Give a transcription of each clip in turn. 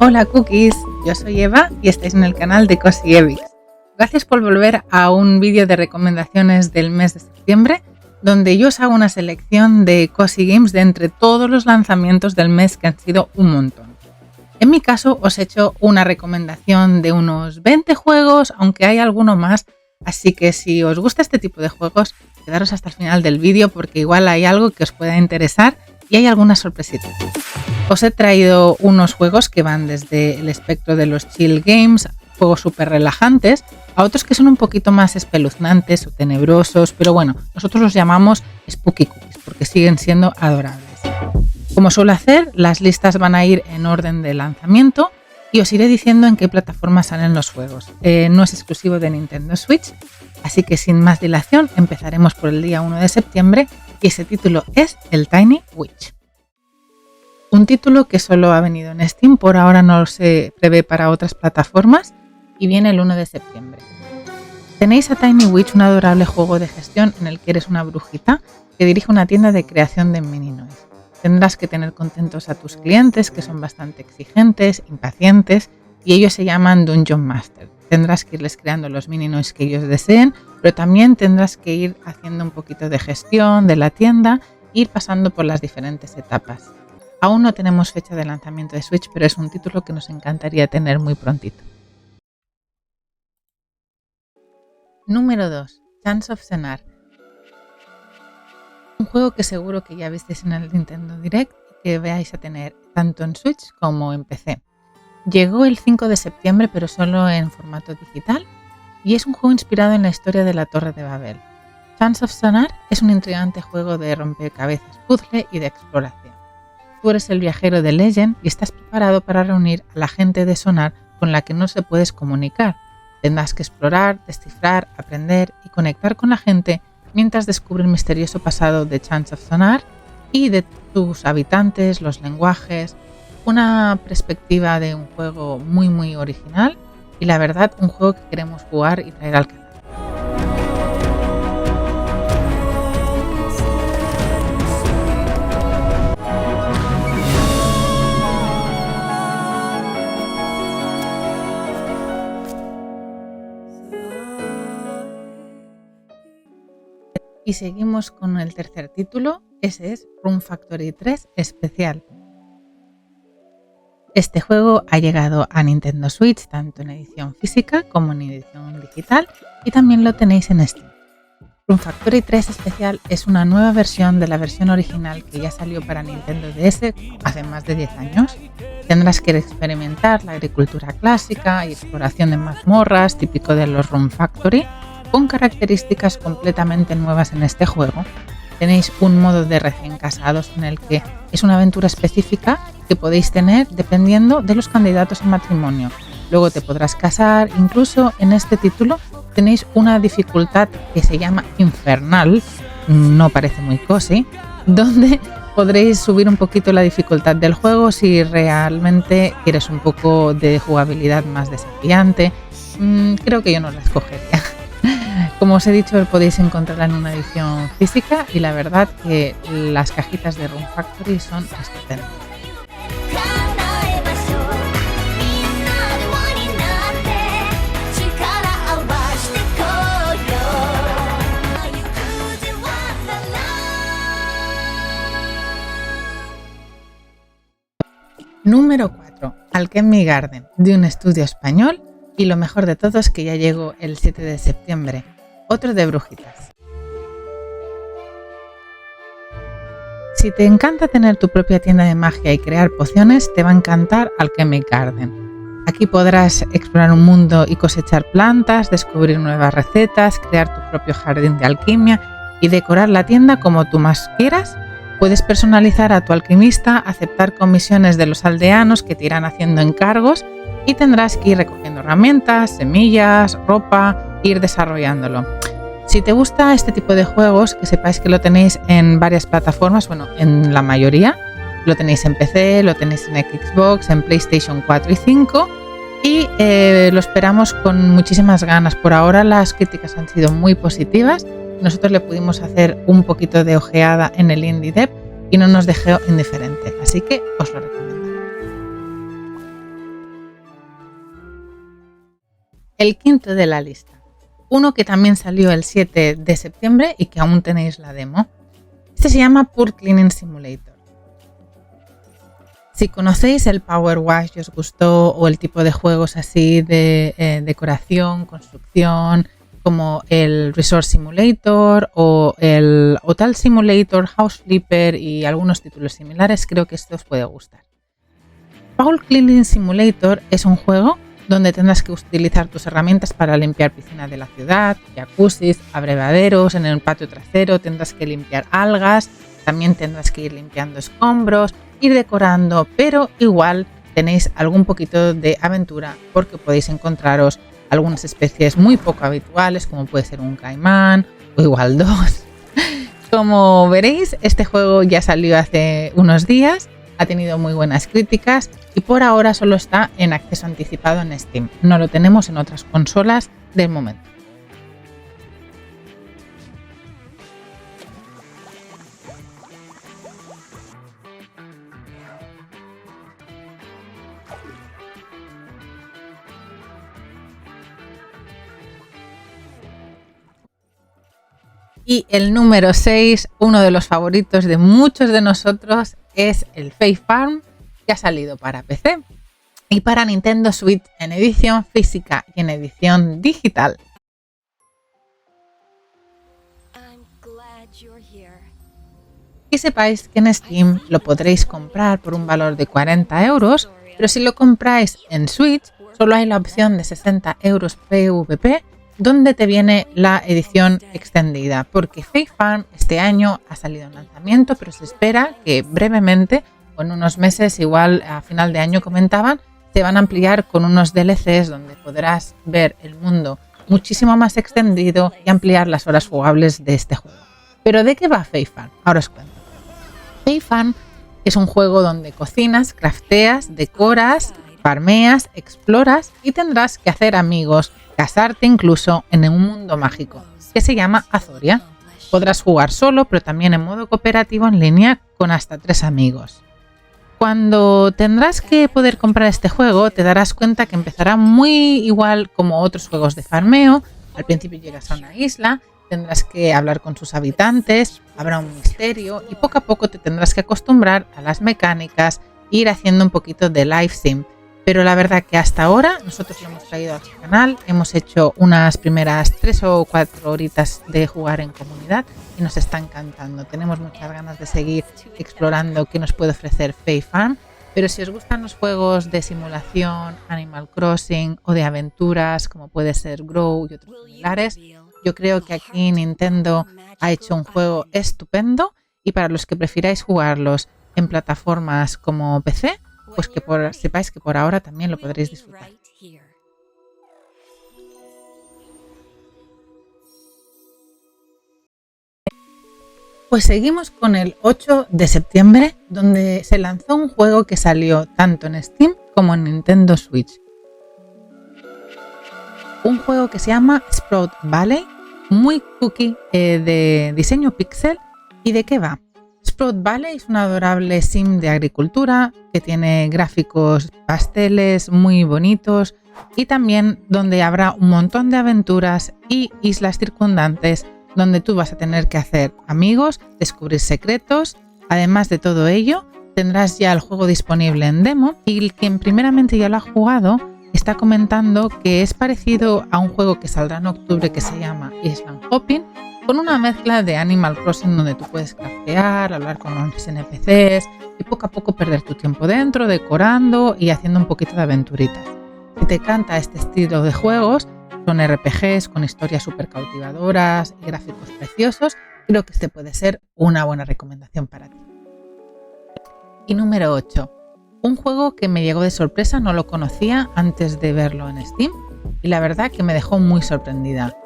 Hola cookies, yo soy Eva y estáis en el canal de Cozy Evix. Gracias por volver a un vídeo de recomendaciones del mes de septiembre, donde yo os hago una selección de Cozy Games de entre todos los lanzamientos del mes, que han sido un montón. En mi caso os he hecho una recomendación de unos 20 juegos, aunque hay alguno más, así que si os gusta este tipo de juegos, quedaros hasta el final del vídeo porque igual hay algo que os pueda interesar y hay algunas sorpresitas. Os he traído unos juegos que van desde el espectro de los chill games, juegos súper relajantes, a otros que son un poquito más espeluznantes o tenebrosos, pero bueno, nosotros los llamamos spooky cookies porque siguen siendo adorables. Como suelo hacer, las listas van a ir en orden de lanzamiento y os iré diciendo en qué plataformas salen los juegos. No es exclusivo de Nintendo Switch, así que sin más dilación empezaremos por el día 1 de septiembre y ese título es el Tiny Witch. Un título que solo ha venido en Steam, por ahora no se prevé para otras plataformas y viene el 1 de septiembre. Tenéis a Tiny Witch, un adorable juego de gestión en el que eres una brujita que dirige una tienda de creación de mini-noise. Tendrás que tener contentos a tus clientes, que son bastante exigentes, impacientes, y ellos se llaman Dungeon Master. Tendrás que irles creando los mini-noise que ellos deseen, pero también tendrás que ir haciendo un poquito de gestión de la tienda e ir pasando por las diferentes etapas. Aún no tenemos fecha de lanzamiento de Switch, pero es un título que nos encantaría tener muy prontito. Número 2. Chants of Sennaar. Un juego que seguro que ya visteis en el Nintendo Direct y que vais a tener tanto en Switch como en PC. Llegó el 5 de septiembre, pero solo en formato digital, y es un juego inspirado en la historia de la Torre de Babel. Chants of Sennaar es un intrigante juego de rompecabezas, puzzle y de exploración. Tú eres el viajero de Legend y estás preparado para reunir a la gente de Sonar con la que no se puedes comunicar. Tendrás que explorar, descifrar, aprender y conectar con la gente mientras descubre el misterioso pasado de Chants of Sennaar y de tus habitantes, los lenguajes, una perspectiva de un juego muy original y la verdad un juego que queremos jugar y traer al canal. Y seguimos con el tercer título, ese es Rune Factory 3 Especial. Este juego ha llegado a Nintendo Switch tanto en edición física como en edición digital y también lo tenéis en Steam. Rune Factory 3 Especial es una nueva versión de la versión original que ya salió para Nintendo DS hace más de 10 años. Tendrás que experimentar la agricultura clásica y exploración de mazmorras típico de los Rune Factory, con características completamente nuevas en este juego. Tenéis un modo de recién casados en el que es una aventura específica que podéis tener dependiendo de los candidatos a matrimonio. Luego te podrás casar, incluso en este título tenéis una dificultad que se llama infernal, no parece muy cozy, donde podréis subir un poquito la dificultad del juego si realmente quieres un poco de jugabilidad más desafiante. Creo que yo no la escogería. Como os he dicho, podéis encontrarla en una edición física y la verdad que las cajitas de Rune Factory son estupendas. Número 4. Alchemy Garden, de un estudio español, y lo mejor de todo es que ya llegó el 7 de septiembre. Otro de brujitas. Si te encanta tener tu propia tienda de magia y crear pociones, te va a encantar Alchemy Garden. Aquí podrás explorar un mundo y cosechar plantas, descubrir nuevas recetas, crear tu propio jardín de alquimia y decorar la tienda como tú más quieras. Puedes personalizar a tu alquimista, aceptar comisiones de los aldeanos que te irán haciendo encargos y tendrás que ir recogiendo herramientas, semillas, ropa, ir desarrollándolo. Si te gusta este tipo de juegos, que sepáis que lo tenéis en varias plataformas, bueno, en la mayoría. Lo tenéis en PC, lo tenéis en Xbox, en PlayStation 4 y 5 y lo esperamos con muchísimas ganas. Por ahora las críticas han sido muy positivas. Nosotros le pudimos hacer un poquito de ojeada en el Indie Dev y no nos dejó indiferente, así que os lo recomiendo. el quinto de la lista. Uno que también salió el 7 de septiembre y que aún tenéis la demo. Este se llama Pool Cleaning Simulator. Si conocéis el Power Wash y os gustó, o el tipo de juegos así de decoración, construcción, como el Resort Simulator o el Hotel Simulator, House Flipper y algunos títulos similares, creo que esto os puede gustar. Pool Cleaning Simulator es un juego donde tendrás que utilizar tus herramientas para limpiar piscinas de la ciudad, jacuzzis, abrevaderos, en el patio trasero tendrás que limpiar algas, también tendrás que ir limpiando escombros, ir decorando, pero igual tenéis algún poquito de aventura porque podéis encontraros algunas especies muy poco habituales, como puede ser un caimán o igual dos. Como veréis, este juego ya salió hace unos días, ha tenido muy buenas críticas y por ahora solo está en acceso anticipado en Steam. No lo tenemos en otras consolas del momento. Y el número 6, uno de los favoritos de muchos de nosotros, es el Fae Farm, que ha salido para PC y para Nintendo Switch en edición física y en edición digital. Y sepáis que en Steam lo podréis comprar por un valor de 40 €, pero si lo compráis en Switch, solo hay la opción de 60 € PVP, donde te viene la edición extendida, porque Fae Farm este año ha salido en lanzamiento, pero se espera que brevemente, o en unos meses, igual a final de año comentaban, se van a ampliar con unos DLCs donde podrás ver el mundo muchísimo más extendido y ampliar las horas jugables de este juego. ¿Pero de qué va Fae Farm? Ahora os cuento. Fae Farm es un juego donde cocinas, crafteas, decoras, farmeas, exploras y tendrás que hacer amigos, casarte incluso en un mundo mágico que se llama Azoria. Podrás jugar solo, pero también en modo cooperativo en línea con hasta 3 amigos. Cuando tendrás que poder comprar este juego, te darás cuenta que empezará muy igual como otros juegos de farmeo. Al principio llegas a una isla, tendrás que hablar con sus habitantes, habrá un misterio y poco a poco te tendrás que acostumbrar a las mecánicas, ir haciendo un poquito de live sim. Pero la verdad que hasta ahora nosotros lo hemos traído a este canal, hemos hecho unas primeras 3 o 4 horitas de jugar en comunidad y nos está encantando. Tenemos muchas ganas de seguir explorando qué nos puede ofrecer Fae Farm, pero si os gustan los juegos de simulación, Animal Crossing o de aventuras como puede ser Grow y otros similares, yo creo que aquí Nintendo ha hecho un juego estupendo y para los que prefiráis jugarlos en plataformas como PC, pues que sepáis que por ahora también lo podréis disfrutar. Pues seguimos con el 8 de septiembre, donde se lanzó un juego que salió tanto en Steam como en Nintendo Switch. Un juego que se llama Sprout Valley, muy cookie, de diseño pixel. ¿Y de qué va? Sprout Valley es un adorable sim de agricultura que tiene gráficos pasteles muy bonitos y también donde habrá un montón de aventuras y islas circundantes donde tú vas a tener que hacer amigos, descubrir secretos. Además de todo ello, tendrás ya el juego disponible en demo y quien primeramente ya lo ha jugado está comentando que es parecido a un juego que saldrá en octubre que se llama Island Hopping, con una mezcla de Animal Crossing donde tú puedes craftear, hablar con los NPCs y poco a poco perder tu tiempo dentro, decorando y haciendo un poquito de aventuritas. Si te encanta este estilo de juegos, son RPGs con historias súper cautivadoras y gráficos preciosos, creo que este puede ser una buena recomendación para ti. Y número 8. Un juego que me llegó de sorpresa, no lo conocía antes de verlo en Steam y la verdad que me dejó muy sorprendida.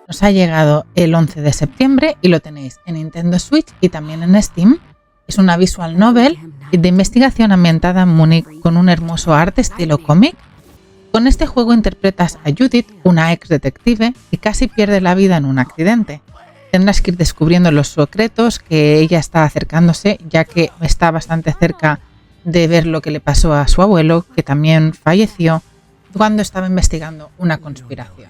Nos ha llegado el 11 de septiembre y lo tenéis en Nintendo Switch y también en Steam. Es una visual novel de investigación ambientada en Múnich con un hermoso arte estilo cómic. Con este juego interpretas a Judith, una ex detective que casi pierde la vida en un accidente. Tendrás que ir descubriendo los secretos que ella está acercándose, ya que está bastante cerca de ver lo que le pasó a su abuelo, que también falleció cuando estaba investigando una conspiración.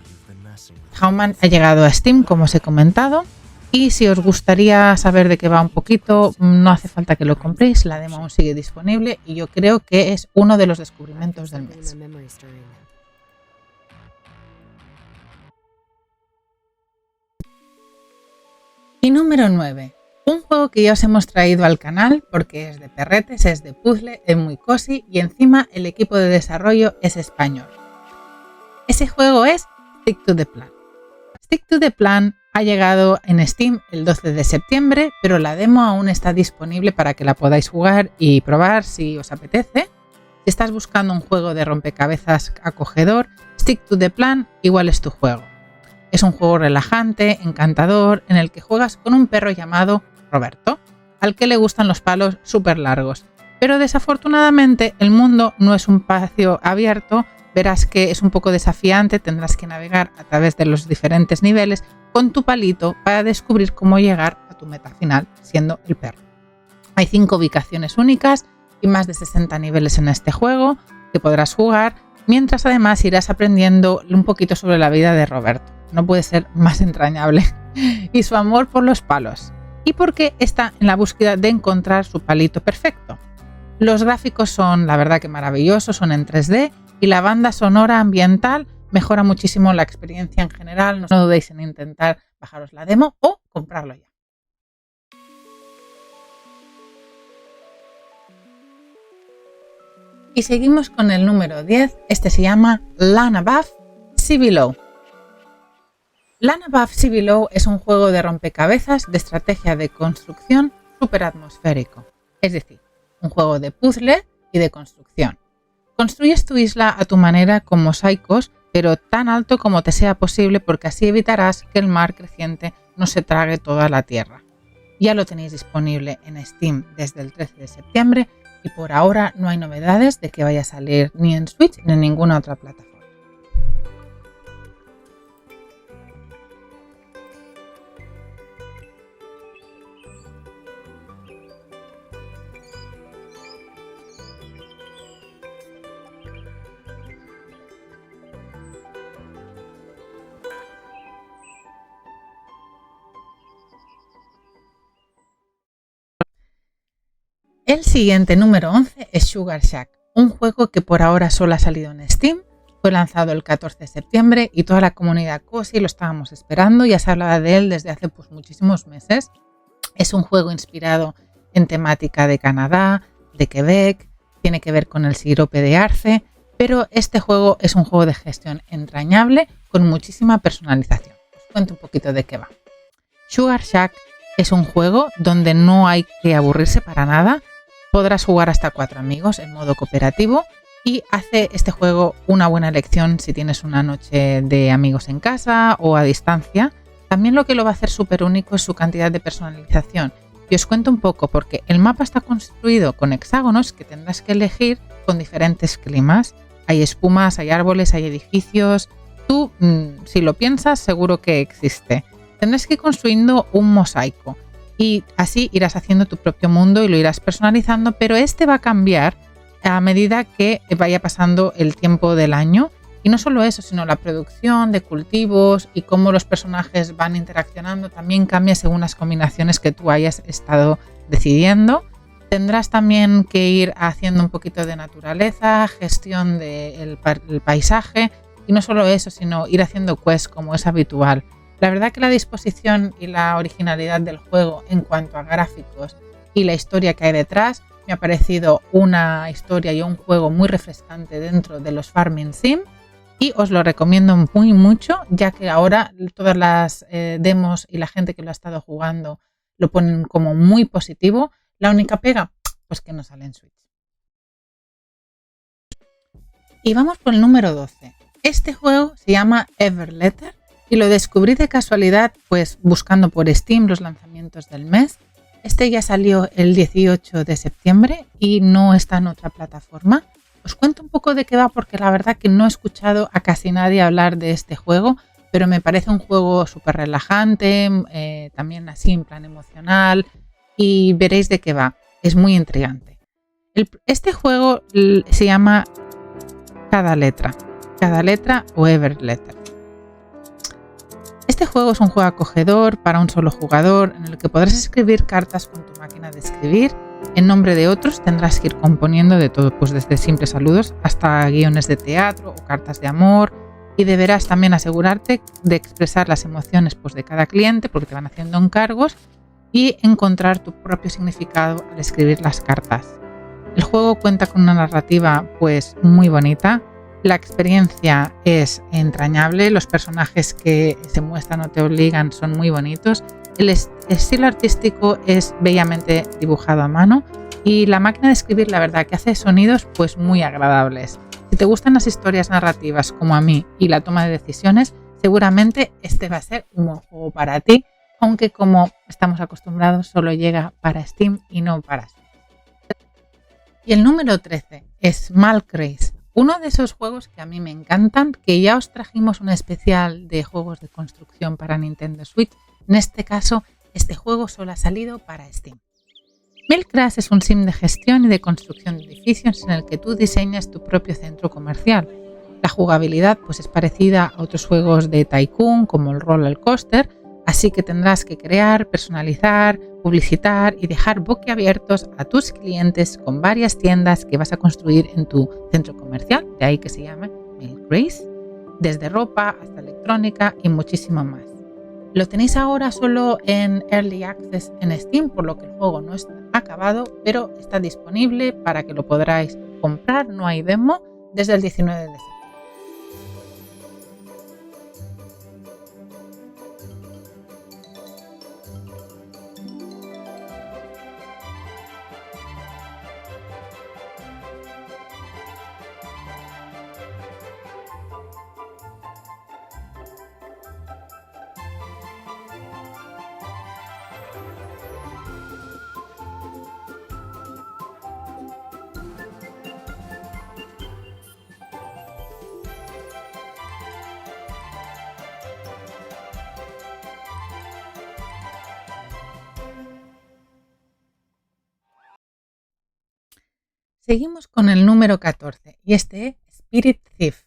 Howman ha llegado a Steam, como os he comentado, y si os gustaría saber de qué va un poquito, no hace falta que lo compréis, la demo aún sigue disponible y yo creo que es uno de los descubrimientos del mes. Y número 9. Un juego que ya os hemos traído al canal porque es de perretes, es de puzzle, es muy cozy y encima el equipo de desarrollo es español. Ese juego es Stick to the Plan. Stick to the Plan ha llegado en Steam el 12 de septiembre, pero la demo aún está disponible para que la podáis jugar y probar si os apetece. Si estás buscando un juego de rompecabezas acogedor, Stick to the Plan igual es tu juego. Es un juego relajante, encantador, en el que juegas con un perro llamado Roberto, al que le gustan los palos súper largos. Pero desafortunadamente el mundo no es un espacio abierto, verás que es un poco desafiante, tendrás que navegar a través de los diferentes niveles con tu palito para descubrir cómo llegar a tu meta final, siendo el perro. Hay 5 ubicaciones únicas y más de 60 niveles en este juego que podrás jugar, mientras además irás aprendiendo un poquito sobre la vida de Roberto. No puede ser más entrañable. Y su amor por los palos. Y porque está en la búsqueda de encontrar su palito perfecto. Los gráficos son, la verdad, que maravillosos, son en 3D y la banda sonora ambiental mejora muchísimo la experiencia en general. No dudéis en intentar bajaros la demo o comprarlo ya. Y seguimos con el número 10. Este se llama Land Above, Sea Below. Land Above, Sea Below es un juego de rompecabezas de estrategia de construcción súper atmosférico. Es decir, un juego de puzzle y de construcción. Construyes tu isla a tu manera con mosaicos, pero tan alto como te sea posible porque así evitarás que el mar creciente no se trague toda la tierra. Ya lo tenéis disponible en Steam desde el 13 de septiembre y por ahora no hay novedades de que vaya a salir ni en Switch ni en ninguna otra plataforma. El siguiente, número 11, es Sugar Shack, un juego que por ahora solo ha salido en Steam, fue lanzado el 14 de septiembre y toda la comunidad cozy lo estábamos esperando, ya se hablaba de él desde hace muchísimos meses. Es un juego inspirado en temática de Canadá, de Quebec, tiene que ver con el sirope de arce, pero este juego es un juego de gestión entrañable con muchísima personalización. Os cuento un poquito de qué va. Sugar Shack es un juego donde no hay que aburrirse para nada. Podrás jugar hasta 4 amigos en modo cooperativo y hace este juego una buena elección si tienes una noche de amigos en casa o a distancia. También lo que lo va a hacer súper único es su cantidad de personalización. Y os cuento un poco porque el mapa está construido con hexágonos que tendrás que elegir con diferentes climas. Hay espumas, hay árboles, hay edificios. Tú, si lo piensas, seguro que existe. Tendrás que ir construyendo un mosaico. Y así irás haciendo tu propio mundo y lo irás personalizando, pero este va a cambiar a medida que vaya pasando el tiempo del año. Y no solo eso, sino la producción de cultivos y cómo los personajes van interaccionando también cambia según las combinaciones que tú hayas estado decidiendo. Tendrás también que ir haciendo un poquito de naturaleza, gestión del paisaje y no solo eso, sino ir haciendo quests como es habitual. La verdad que la disposición y la originalidad del juego en cuanto a gráficos y la historia que hay detrás me ha parecido una historia y un juego muy refrescante dentro de los Farming Sim y os lo recomiendo muy mucho, ya que ahora todas las demos y la gente que lo ha estado jugando lo ponen como muy positivo. La única pega, pues que no sale en Switch. Y vamos por el número 12. Este juego se llama Everletter y lo descubrí de casualidad, pues buscando por Steam los lanzamientos del mes. Este ya salió el 18 de septiembre y no está en otra plataforma. Os cuento un poco de qué va porque la verdad que no he escuchado a casi nadie hablar de este juego, pero me parece un juego súper relajante, también así en plan emocional y veréis de qué va. Es muy intrigante. Este juego se llama Cada Letra cada letra o Every Letter. Este juego es un juego acogedor para un solo jugador en el que podrás escribir cartas con tu máquina de escribir. En nombre de otros tendrás que ir componiendo de todo, pues desde simples saludos hasta guiones de teatro o cartas de amor, y deberás también asegurarte de expresar las emociones pues, de cada cliente porque te van haciendo encargos y encontrar tu propio significado al escribir las cartas. El juego cuenta con una narrativa pues muy bonita. La experiencia es entrañable, los personajes que se muestran o te obligan son muy bonitos, el estilo artístico es bellamente dibujado a mano y la máquina de escribir la verdad que hace sonidos pues muy agradables. Si te gustan las historias narrativas como a mí y la toma de decisiones, seguramente este va a ser un buen juego para ti, aunque como estamos acostumbrados solo llega para Steam y no para Switch. Y el número 13 es Small Craze. Uno de esos juegos que a mí me encantan, que ya os trajimos un especial de juegos de construcción para Nintendo Switch. En este caso, este juego solo ha salido para Steam. Milkcraft es un sim de gestión y de construcción de edificios en el que tú diseñas tu propio centro comercial. La jugabilidad pues, es parecida a otros juegos de Tycoon como el Roller Coaster, así que tendrás que crear, personalizar, publicitar y dejar boquiabiertos a tus clientes con varias tiendas que vas a construir en tu centro comercial, de ahí que se llama Milkcraft, desde ropa hasta electrónica y muchísimo más. Lo tenéis ahora solo en Early Access en Steam, por lo que el juego no está acabado, pero está disponible para que lo podráis comprar, no hay demo, desde el 19 de septiembre. Seguimos con el número 14 y este es Spirit Thief,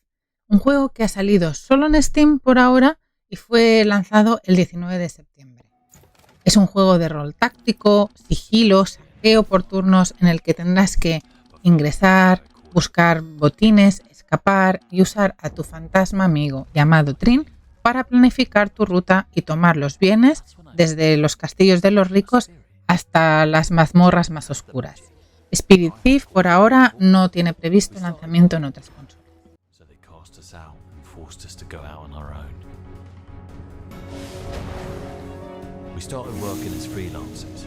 un juego que ha salido solo en Steam por ahora y fue lanzado el 19 de septiembre. Es un juego de rol táctico, sigilo, saqueo por turnos en el que tendrás que ingresar, buscar botines, escapar y usar a tu fantasma amigo llamado Trin para planificar tu ruta y tomar los bienes desde los castillos de los ricos hasta las mazmorras más oscuras. Spirit Thief por ahora no tiene previsto lanzamiento en otras consolas. We started working as freelancers,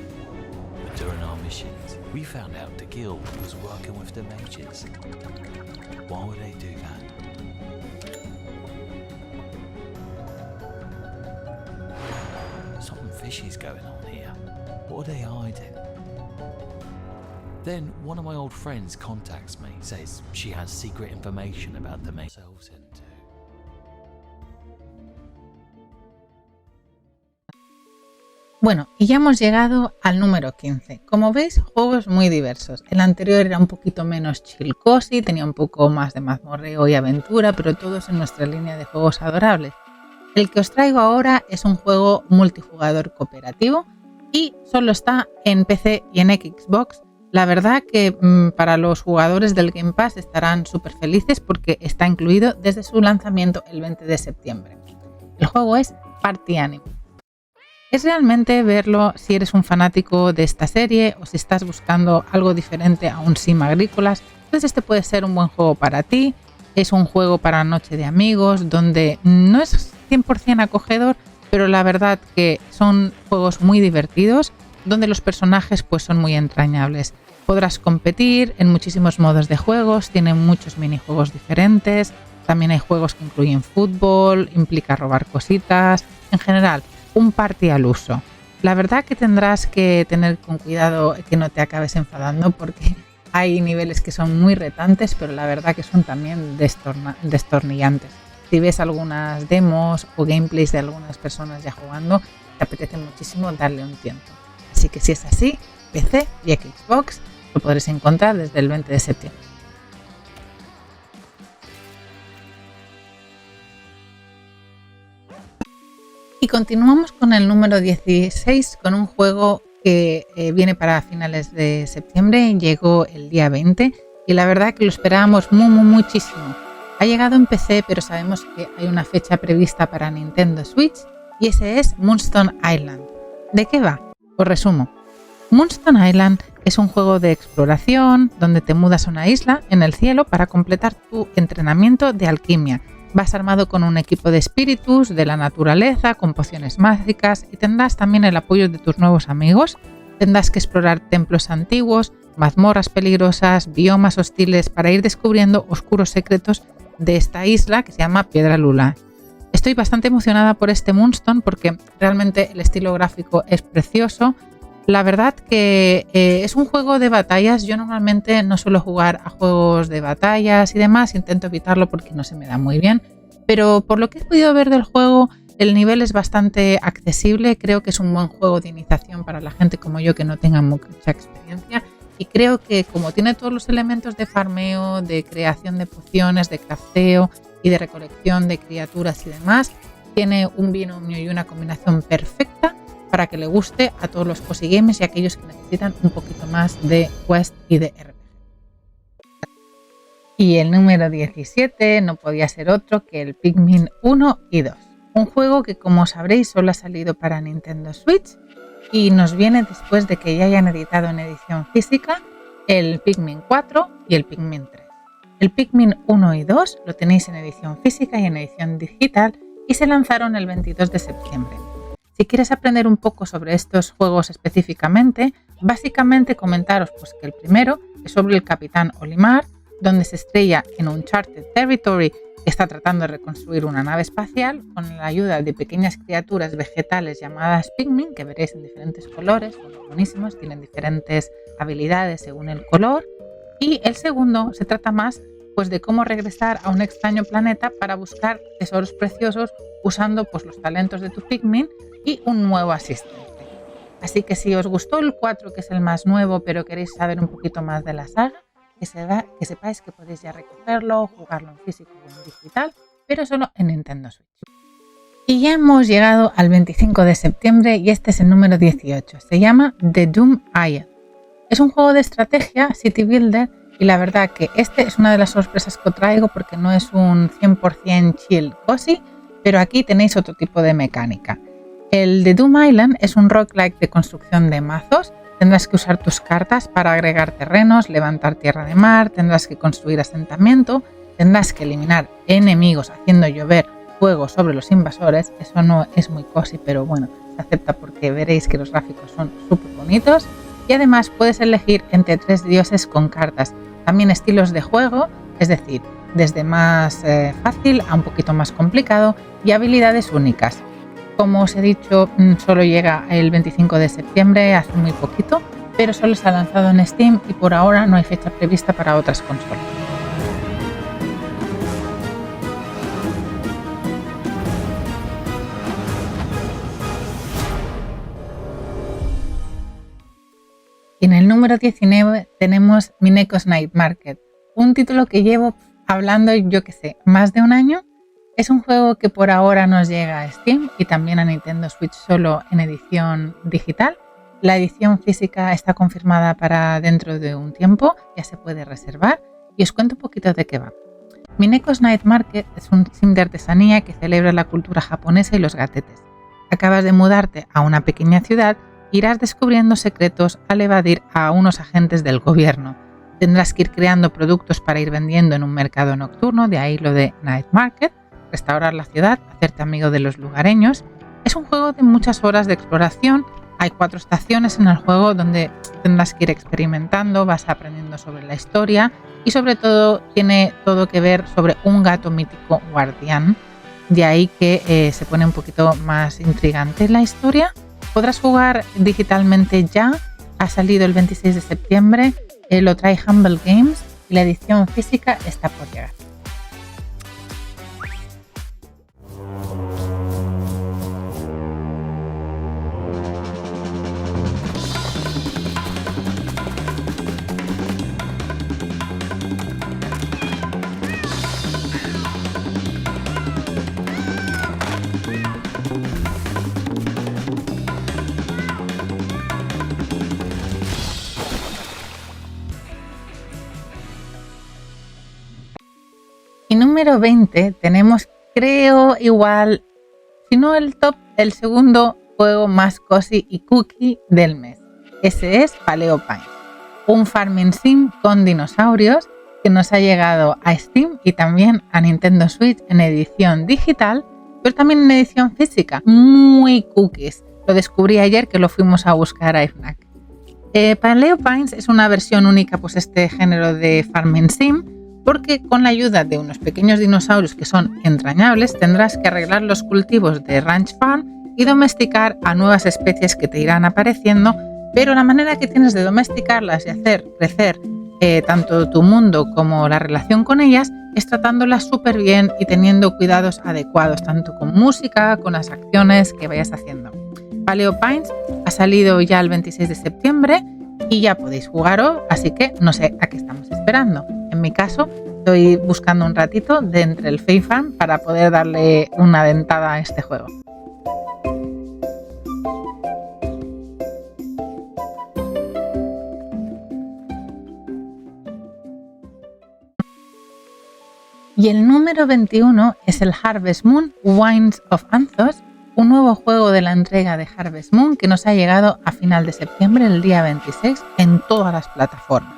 but during our missions, we found out the guild was working with the mages. Why would they do that? Something fishy's going on here. What are they hiding? Then one of my old friends contacts me, says she has secret information about the mages themselves into. Bueno, y ya hemos llegado al número 15. Como veis, juegos muy diversos. El anterior era un poquito menos chill cozy, tenía un poco más de mazmorreo y aventura, pero todos en nuestra línea de juegos adorables. El que os traigo ahora es un juego multijugador cooperativo y solo está en PC y en Xbox. La verdad que para los jugadores del Game Pass estarán súper felices porque está incluido desde su lanzamiento el 20 de septiembre. El juego es Party Animal. Es realmente verlo si eres un fanático de esta serie o si estás buscando algo diferente a un sim agrícolas. Entonces este puede ser un buen juego para ti. Es un juego para noche de amigos donde no es 100% acogedor, pero la verdad que son juegos muy divertidos donde los personajes pues son muy entrañables. Podrás competir en muchísimos modos de juegos, tienen muchos minijuegos diferentes, también hay juegos que incluyen fútbol, implica robar cositas, en general un party al uso. La verdad que tendrás que tener con cuidado que no te acabes enfadando porque hay niveles que son muy retantes, pero la verdad que son también destornillantes. Si ves algunas demos o gameplays de algunas personas ya jugando, te apetece muchísimo darle un tiempo. Así que si es así, PC y Xbox lo podréis encontrar desde el 20 de septiembre. continuamos con el número 16, con un juego que viene para finales de septiembre, llegó el día 20 y la verdad que lo esperábamos muchísimo. Ha llegado en PC, pero sabemos que hay una fecha prevista para Nintendo Switch y ese es Moonstone Island. ¿De qué va? Os resumo. Moonstone Island es un juego de exploración donde te mudas a una isla en el cielo para completar tu entrenamiento de alquimia. Vas armado con un equipo de espíritus de la naturaleza, con pociones mágicas y tendrás también el apoyo de tus nuevos amigos. Tendrás que explorar templos antiguos, mazmorras peligrosas, biomas hostiles para ir descubriendo oscuros secretos de esta isla que se llama Piedra Lula. Estoy bastante emocionada por este Moonstone porque realmente el estilo gráfico es precioso. La verdad que es un juego de batallas. Yo normalmente no suelo jugar a juegos de batallas y demás, intento evitarlo porque no se me da muy bien, pero por lo que he podido ver del juego, el nivel es bastante accesible. Creo que es un buen juego de iniciación para la gente como yo que no tenga mucha experiencia y creo que como tiene todos los elementos de farmeo, de creación de pociones, de crafteo y de recolección de criaturas y demás, tiene un binomio y una combinación perfecta para que le guste a todos los cozy gamers y a aquellos que necesitan un poquito más de quest y de RPG. Y el número 17 no podía ser otro que el Pikmin 1 y 2. Un juego que, como sabréis, solo ha salido para Nintendo Switch y nos viene después de que ya hayan editado en edición física el Pikmin 4 y el Pikmin 3. El Pikmin 1 y 2 lo tenéis en edición física y en edición digital y se lanzaron el 22 de septiembre. Si quieres aprender un poco sobre estos juegos específicamente, básicamente comentaros pues, que el primero es sobre el Capitán Olimar, donde se estrella en Uncharted Territory que está tratando de reconstruir una nave espacial con la ayuda de pequeñas criaturas vegetales llamadas Pikmin, que veréis en diferentes colores, son buenísimos, tienen diferentes habilidades según el color. Y el segundo se trata más pues, de cómo regresar a un extraño planeta para buscar tesoros preciosos usando pues, los talentos de tu Pikmin y un nuevo asistente. Así que si os gustó el 4, que es el más nuevo, pero queréis saber un poquito más de la saga, que sepáis que podéis ya recogerlo, jugarlo en físico o en digital, pero solo en Nintendo Switch. Y ya hemos llegado al 25 de septiembre y este es el número 18. Se llama The Doom Isle. Es un juego de estrategia City Builder y la verdad que este es una de las sorpresas que os traigo porque no es un 100% chill cozy, pero aquí tenéis otro tipo de mecánica. El de Doom Island es un roguelike de construcción de mazos. Tendrás que usar tus cartas para agregar terrenos, levantar tierra de mar, tendrás que construir asentamiento, tendrás que eliminar enemigos haciendo llover fuego sobre los invasores. Eso no es muy cozy, pero bueno, se acepta porque veréis que los gráficos son súper bonitos. Y además puedes elegir entre 3 dioses con cartas, también estilos de juego, es decir, desde más fácil a un poquito más complicado y habilidades únicas. Como os he dicho, solo llega el 25 de septiembre, hace muy poquito, pero solo se ha lanzado en Steam y por ahora no hay fecha prevista para otras consolas. Y en el número 19 tenemos Mineko's Night Market, un título que llevo hablando, yo que sé, más de un año. Es un juego que por ahora nos llega a Steam y también a Nintendo Switch solo en edición digital. La edición física está confirmada para dentro de un tiempo, ya se puede reservar y os cuento un poquito de qué va. Mineko's Night Market es un sim de artesanía que celebra la cultura japonesa y los gatetes. Acabas de mudarte a una pequeña ciudad e irás descubriendo secretos al evadir a unos agentes del gobierno. Tendrás que ir creando productos para ir vendiendo en un mercado nocturno, de ahí lo de Night Market, restaurar la ciudad, hacerte amigo de los lugareños. Es un juego de muchas horas de exploración. Hay 4 estaciones en el juego donde tendrás que ir experimentando, vas aprendiendo sobre la historia y sobre todo tiene todo que ver sobre un gato mítico guardián. De ahí que se pone un poquito más intrigante la historia. Podrás jugar digitalmente ya. Ha salido el 26 de septiembre. Lo trae Humble Games y la edición física está por llegar. Y número 20 tenemos, creo, igual, si no el top, el segundo juego más cozy y cookie del mes. Ese es Paleo Pines, un farming sim con dinosaurios que nos ha llegado a Steam y también a Nintendo Switch en edición digital, pero también en edición física. Muy cookies. Lo descubrí ayer que lo fuimos a buscar a FNAC. Paleo Pines es una versión única, pues este género de farming sim, porque con la ayuda de unos pequeños dinosaurios que son entrañables tendrás que arreglar los cultivos de Ranch Farm y domesticar a nuevas especies que te irán apareciendo, pero la manera que tienes de domesticarlas y hacer crecer tanto tu mundo como la relación con ellas es tratándolas súper bien y teniendo cuidados adecuados, tanto con música, con las acciones que vayas haciendo. Paleo Pines ha salido ya el 26 de septiembre y ya podéis jugarlo, así que no sé a qué estamos esperando. En mi caso, estoy buscando un ratito de entre el Fae Farm para poder darle una dentada a este juego. Y el número 21 es el Harvest Moon Winds of Anthos, un nuevo juego de la entrega de Harvest Moon que nos ha llegado a final de septiembre, el día 26, en todas las plataformas.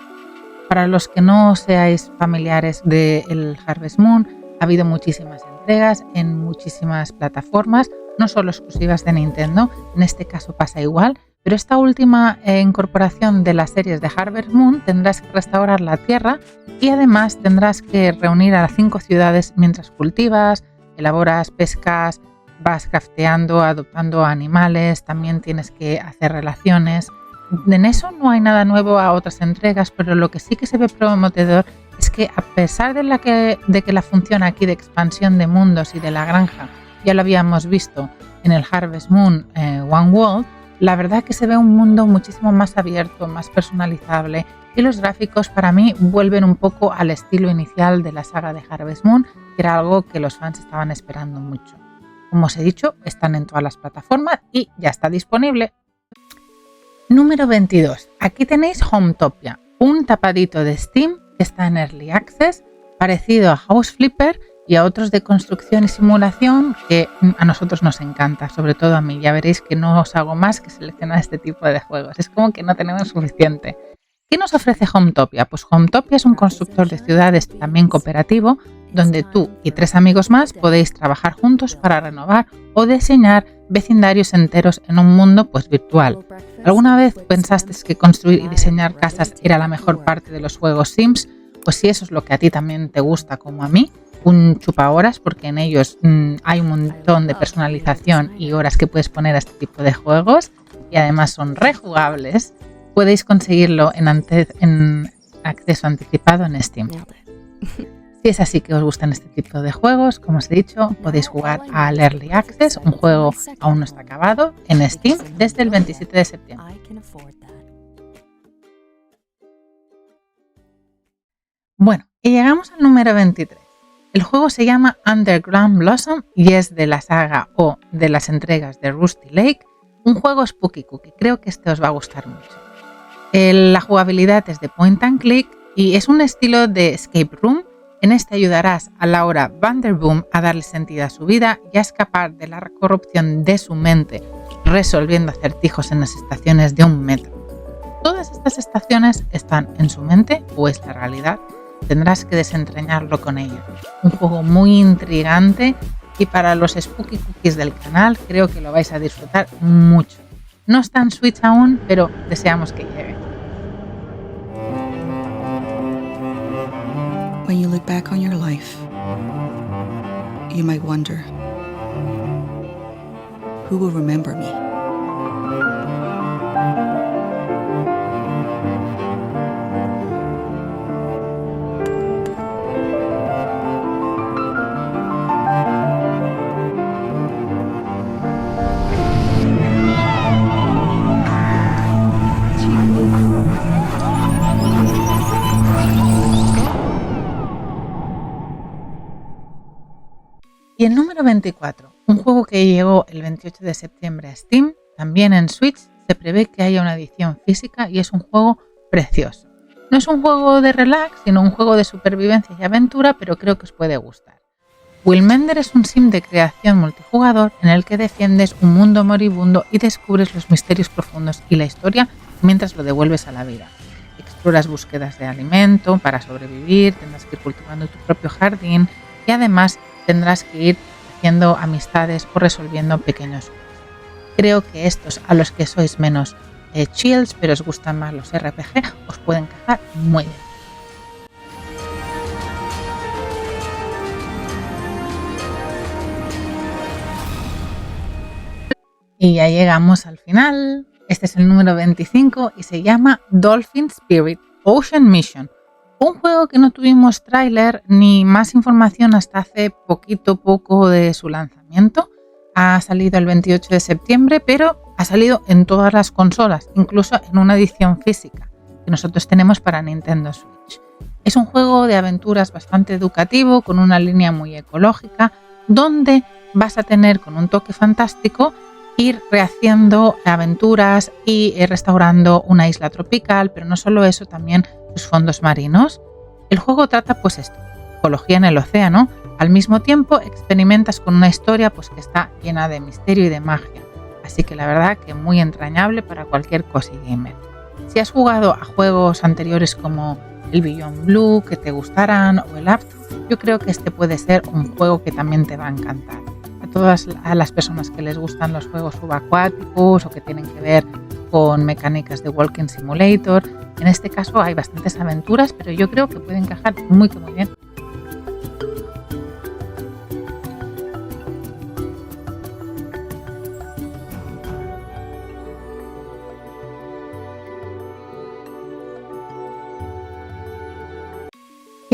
Para los que no seáis familiares del Harvest Moon, ha habido muchísimas entregas en muchísimas plataformas, no solo exclusivas de Nintendo, en este caso pasa igual, pero esta última incorporación de las series de Harvest Moon tendrás que restaurar la tierra y además tendrás que reunir a las 5 ciudades mientras cultivas, elaboras, pescas, vas crafteando, adoptando animales, también tienes que hacer relaciones. En eso no hay nada nuevo a otras entregas, pero lo que sí que se ve prometedor es que a pesar de que la función aquí de expansión de mundos y de la granja ya lo habíamos visto en el Harvest Moon One World, la verdad que se ve un mundo muchísimo más abierto, más personalizable y los gráficos para mí vuelven un poco al estilo inicial de la saga de Harvest Moon, que era algo que los fans estaban esperando mucho. Como os he dicho, están en todas las plataformas y ya está disponible. Número 22. Aquí tenéis Hometopia, un tapadito de Steam que está en Early Access, parecido a House Flipper y a otros de construcción y simulación que a nosotros nos encanta, sobre todo a mí. Ya veréis que no os hago más que seleccionar este tipo de juegos. Es como que no tenemos suficiente. ¿Qué nos ofrece Hometopia? Pues Hometopia es un constructor de ciudades también cooperativo, donde tú y 3 amigos más podéis trabajar juntos para renovar o diseñar vecindarios enteros en un mundo pues virtual. ¿Alguna vez pensaste que construir y diseñar casas era la mejor parte de los juegos Sims? Pues si eso es lo que a ti también te gusta como a mí, un chupahoras, porque en ellos hay un montón de personalización y horas que puedes poner a este tipo de juegos y además son rejugables, podéis conseguirlo en acceso anticipado en Steam. Si es así que os gustan este tipo de juegos, como os he dicho, podéis jugar al Early Access, un juego aún no está acabado, en Steam desde el 27 de septiembre. Bueno, y llegamos al número 23. El juego se llama Underground Blossom y es de la saga o de las entregas de Rusty Lake, un juego spooky cookie. Creo que este os va a gustar mucho. La jugabilidad es de point and click y es un estilo de escape room. En este ayudarás a Laura Vanderboom a darle sentido a su vida y a escapar de la corrupción de su mente, resolviendo acertijos en las estaciones de un metro. Todas estas estaciones están en su mente o es la realidad. Tendrás que desentrañarlo con ella. Un juego muy intrigante y para los spooky cookies del canal creo que lo vais a disfrutar mucho. No está en Switch aún, pero deseamos que llegue. When you look back on your life, you might wonder, who will remember me? Y el número 24, un juego que llegó el 28 de septiembre a Steam, también en Switch, se prevé que haya una edición física y es un juego precioso. No es un juego de relax, sino un juego de supervivencia y aventura, pero creo que os puede gustar. Willmender es un sim de creación multijugador en el que defiendes un mundo moribundo y descubres los misterios profundos y la historia mientras lo devuelves a la vida. Exploras búsquedas de alimento para sobrevivir, tendrás que ir cultivando tu propio jardín y además tendrás que ir haciendo amistades o resolviendo pequeños juegos. Creo que estos, a los que sois menos chills, pero os gustan más los RPG, os pueden encajar muy bien. Y ya llegamos al final. Este es el número 25 y se llama Dolphin Spirit Ocean Mission. Un juego que no tuvimos tráiler ni más información hasta hace poco de su lanzamiento. Ha salido el 28 de septiembre, pero ha salido en todas las consolas, incluso en una edición física que nosotros tenemos para Nintendo Switch. Es un juego de aventuras bastante educativo, con una línea muy ecológica, donde vas a tener, con un toque fantástico, ir rehaciendo aventuras y restaurando una isla tropical, pero no solo eso, también sus fondos marinos. El juego trata ecología en el océano. Al mismo tiempo experimentas con una historia que está llena de misterio y de magia. Así que la verdad que muy entrañable para cualquier cozy gamer. Si has jugado a juegos anteriores como el Beyond Blue que te gustarán o el Apt, yo creo que este puede ser un juego que también te va a encantar. A las personas que les gustan los juegos subacuáticos o que tienen que ver con mecánicas de Walking Simulator. En este caso hay bastantes aventuras, pero yo creo que puede encajar muy bien.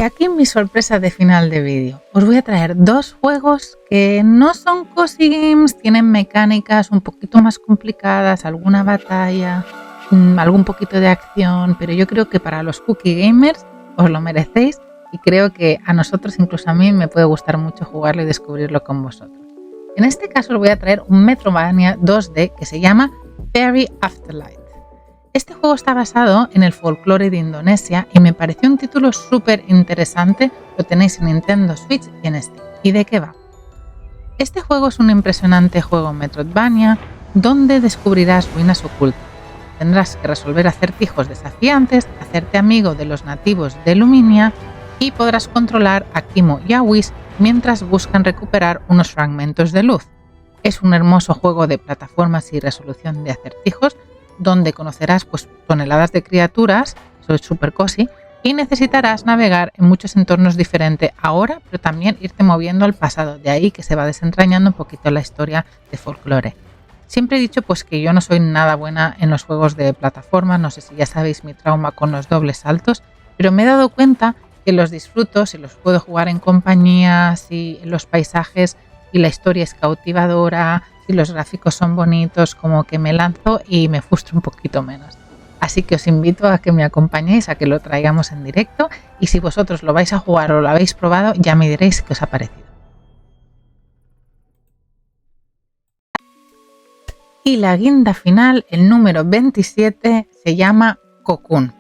Y aquí mi sorpresa de final de vídeo. Os voy a traer dos juegos que no son cozy games, tienen mecánicas un poquito más complicadas, alguna batalla, algún poquito de acción, pero yo creo que para los cookie gamers os lo merecéis y creo que a nosotros, incluso a mí, me puede gustar mucho jugarlo y descubrirlo con vosotros. En este caso os voy a traer un Metroidvania 2D que se llama Fairy Afterlife. Este juego está basado en el folclore de Indonesia y me pareció un título súper interesante. Lo tenéis en Nintendo Switch y en Steam. ¿Y de qué va? Este juego es un impresionante juego Metroidvania donde descubrirás ruinas ocultas. Tendrás que resolver acertijos desafiantes, hacerte amigo de los nativos de Luminia y podrás controlar a Kimo y a Whis mientras buscan recuperar unos fragmentos de luz. Es un hermoso juego de plataformas y resolución de acertijos donde conocerás toneladas de criaturas, eso es súper cozy, y necesitarás navegar en muchos entornos diferentes ahora, pero también irte moviendo al pasado, de ahí que se va desentrañando un poquito la historia de folclore. Siempre he dicho que yo no soy nada buena en los juegos de plataforma, no sé si ya sabéis mi trauma con los dobles saltos, pero me he dado cuenta que los disfruto si los puedo jugar en compañía, si los paisajes y la historia es cautivadora, si los gráficos son bonitos, como que me lanzo y me frustro un poquito menos. Así que os invito a que me acompañéis, a que lo traigamos en directo y si vosotros lo vais a jugar o lo habéis probado, ya me diréis qué os ha parecido. Y la guinda final, el número 27, se llama Cocoon.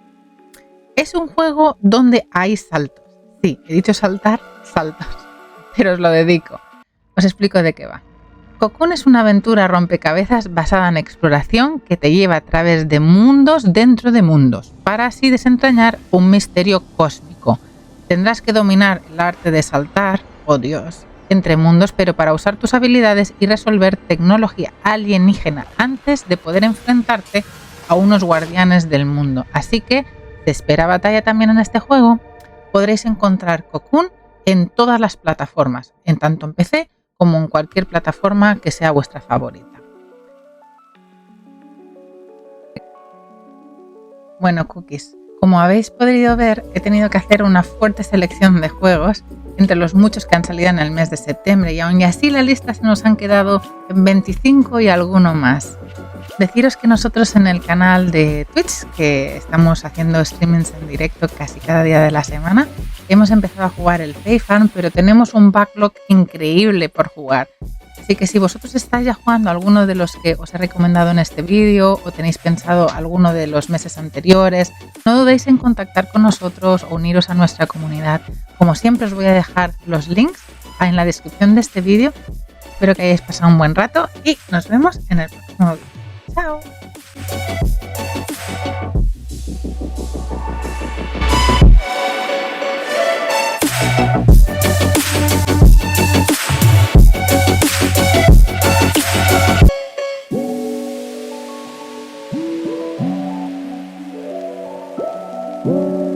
Es un juego donde hay saltos. Sí, he dicho saltar, saltos, pero os lo dedico. Os explico de qué va. Cocoon es una aventura rompecabezas basada en exploración que te lleva a través de mundos dentro de mundos, para así desentrañar un misterio cósmico. Tendrás que dominar el arte de saltar, oh Dios, entre mundos, pero para usar tus habilidades y resolver tecnología alienígena antes de poder enfrentarte a unos guardianes del mundo. Así que te espera batalla también en este juego. Podréis encontrar Cocoon en todas las plataformas, en tanto en PC como en cualquier plataforma que sea vuestra favorita. Bueno, cookies, como habéis podido ver, he tenido que hacer una fuerte selección de juegos entre los muchos que han salido en el mes de septiembre y aún así la lista se nos han quedado en 25 y alguno más. Deciros que nosotros en el canal de Twitch, que estamos haciendo streamings en directo casi cada día de la semana, hemos empezado a jugar el Fae Farm, pero tenemos un backlog increíble por jugar. Así que si vosotros estáis ya jugando alguno de los que os he recomendado en este vídeo o tenéis pensado alguno de los meses anteriores, no dudéis en contactar con nosotros o uniros a nuestra comunidad. Como siempre os voy a dejar los links en la descripción de este vídeo. Espero que hayáis pasado un buen rato y nos vemos en el próximo vídeo. ¡Chao! Thank you.